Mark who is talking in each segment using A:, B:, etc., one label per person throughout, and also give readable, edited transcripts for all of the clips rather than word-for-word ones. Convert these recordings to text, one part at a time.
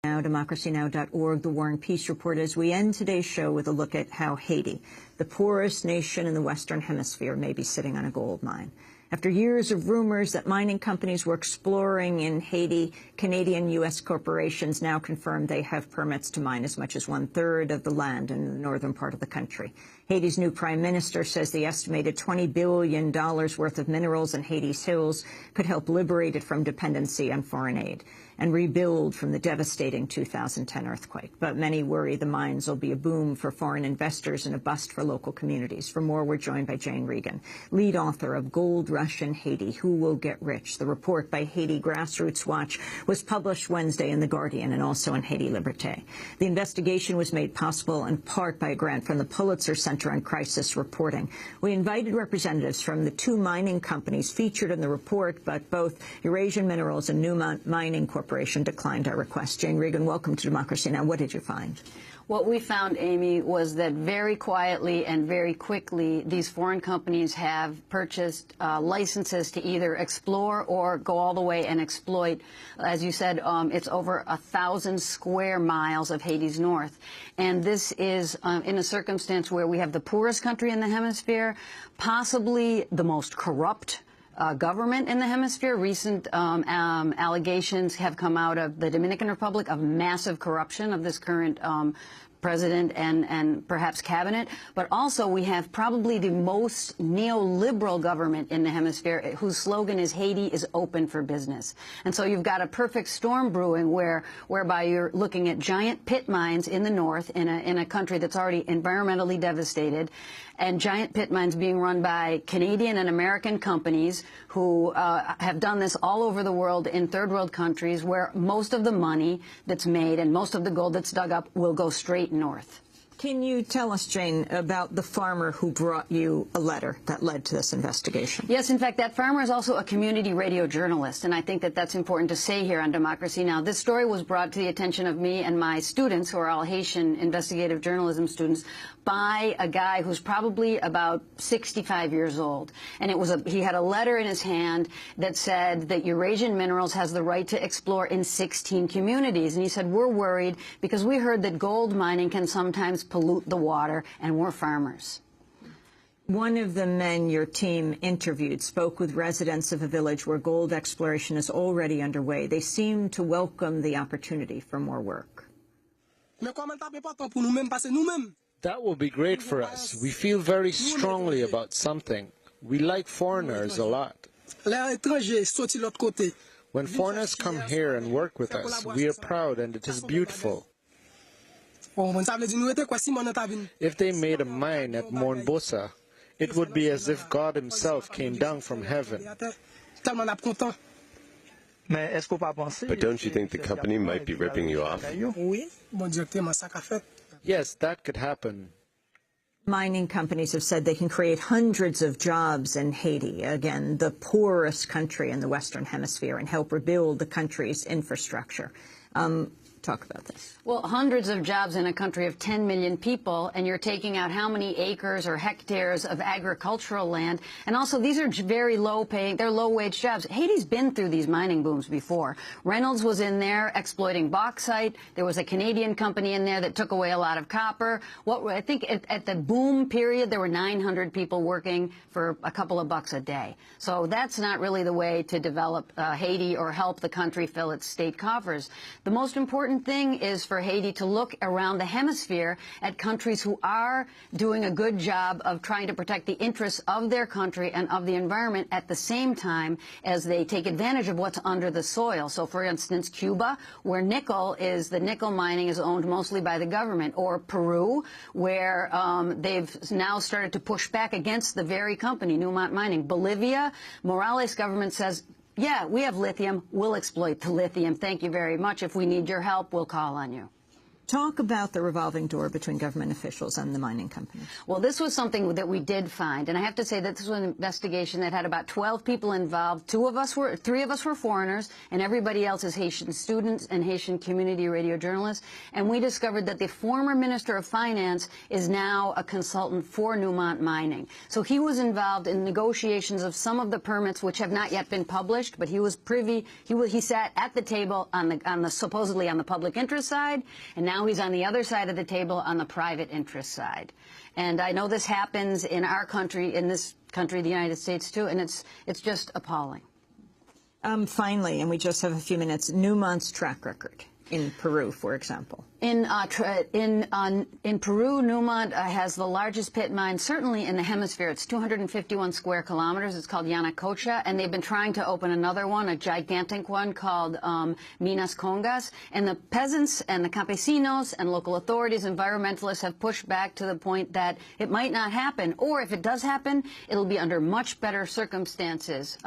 A: Now, democracynow.org, the War and Peace Report, as we end today's show with a look at how Haiti, the poorest nation in the Western Hemisphere, may be sitting on a gold mine. After years of rumors that mining companies were exploring in Haiti, Canadian U.S. corporations now confirm they have permits to mine as much as 1/3 of the land in the northern part of the country. Haiti's new prime minister says the estimated $20 billion worth of minerals in Haiti's hills could help liberate it from dependency on foreign aid and rebuild from the devastating 2010 earthquake. But many worry the mines will be a boom for foreign investors and a bust for local communities. For more, we're joined by Jane Regan, lead author of Gold Rush in Haiti, Who Will Get Rich? The report by Haiti Grassroots Watch was published Wednesday in The Guardian and also in Haiti Liberté. The investigation was made possible in part by a grant from the Pulitzer Center on Crisis Reporting. We invited representatives from the two mining companies featured in the report, but both Eurasian Minerals and Newmont Mining Corporation declined our request. Jane Regan, welcome to Democracy Now! What did you find?
B: What we found, Amy, was that very quietly and very quickly, these foreign companies have purchased licenses to either explore or go all the way and exploit. As you said, it's over 1,000 square miles of Haiti's north. And this is in a circumstance where we have the poorest country in the hemisphere, possibly the most corrupt government in the hemisphere. Recent allegations have come out of the Dominican Republic of massive corruption of this current president and perhaps cabinet. But also we have probably the most neoliberal government in the hemisphere, whose slogan is Haiti is open for business. And so you've got a perfect storm brewing whereby you're looking at giant pit mines in the north in a country that's already environmentally devastated, and giant pit mines being run by Canadian and American companies who have done this all over the world in third world countries, where most of the money that's made and most of the gold that's dug up will go straight north.
A: Can you tell us, Jane, about the farmer who brought you a letter that led to this investigation?
B: Yes, in fact, that farmer is also a community radio journalist, and I think that that's important to say here on Democracy Now! This story was brought to the attention of me and my students, who are all Haitian investigative journalism students, by a guy who's probably about 65 years old. And he had a letter in his hand that said that Eurasian Minerals has the right to explore in 16 communities. And he said, we're worried because we heard that gold mining can sometimes pollute the water, and we're farmers.
A: One of the men your team interviewed spoke with residents of a village where gold exploration is already underway. They seem to welcome the opportunity for more work.
C: That will be great for us. We feel very strongly about something. We like foreigners a lot. When foreigners come here and work with us, we are proud, and it is beautiful. If they made a mine at Mournbosa, it would be as if God himself came down from heaven.
D: But don't you think the company might be ripping you off?
C: Yes, that could happen.
A: Mining companies have said they can create hundreds of jobs in Haiti, again, the poorest country in the Western Hemisphere, and help rebuild the country's infrastructure. Talk about this.
B: Well, hundreds of jobs in a country of 10 million people, and you're taking out how many acres or hectares of agricultural land. And also, these are very low-paying, they're low-wage jobs. Haiti's been through these mining booms before. Reynolds was in there exploiting bauxite. There was a Canadian company in there that took away a lot of copper. I think at the boom period, there were 900 people working for a couple of bucks a day. So that's not really the way to develop Haiti or help the country fill its state coffers. The most important thing is for Haiti to look around the hemisphere at countries who are doing a good job of trying to protect the interests of their country and of the environment at the same time as they take advantage of what's under the soil. So, for instance, Cuba, where the nickel mining is owned mostly by the government, or Peru, where they've now started to push back against the very company, Newmont Mining. Bolivia, Morales' government says, yeah, we have lithium. We'll exploit the lithium. Thank you very much. If we need your help, we'll call on you.
A: Talk about the revolving door between government officials and the mining companies.
B: Well, this was something that we did find, and I have to say that this was an investigation that had about 12 people involved. 3 of us were foreigners, and everybody else is Haitian students and Haitian community radio journalists. And we discovered that the former Minister of Finance is now a consultant for Newmont Mining. So he was involved in negotiations of some of the permits which have not yet been published, but he was privy. He sat at the table on the supposedly on the public interest side, and now he's on the other side of the table on the private interest side. And I know this happens in our country, in this country, the United States, too, and it's just appalling.
A: Finally, and we just have a few minutes, Newmont's track record in Peru, for example.
B: In Peru, Newmont has the largest pit mine, certainly in the hemisphere. It's 251 square kilometers. It's called Yanacocha, and they've been trying to open another one, a gigantic one called Minas Congas. And the peasants and the campesinos and local authorities, environmentalists have pushed back to the point that it might not happen, or if it does happen, it'll be under much better circumstances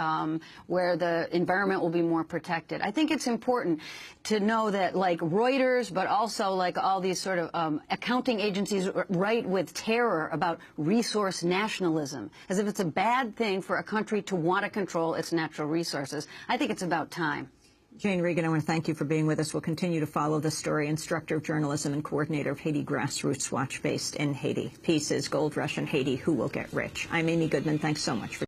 B: where the environment will be more protected. I think it's important to know that, like Reuters, but also like all these sort of accounting agencies write with terror about resource nationalism, as if it's a bad thing for a country to want to control its natural resources. I think it's about time.
A: Jane Regan, I want to thank you for being with us. We'll continue to follow this story. Instructor of journalism and coordinator of Haiti Grassroots Watch based in Haiti. Peace is Gold Rush in Haiti. Who will get rich? I'm Amy Goodman. Thanks so much for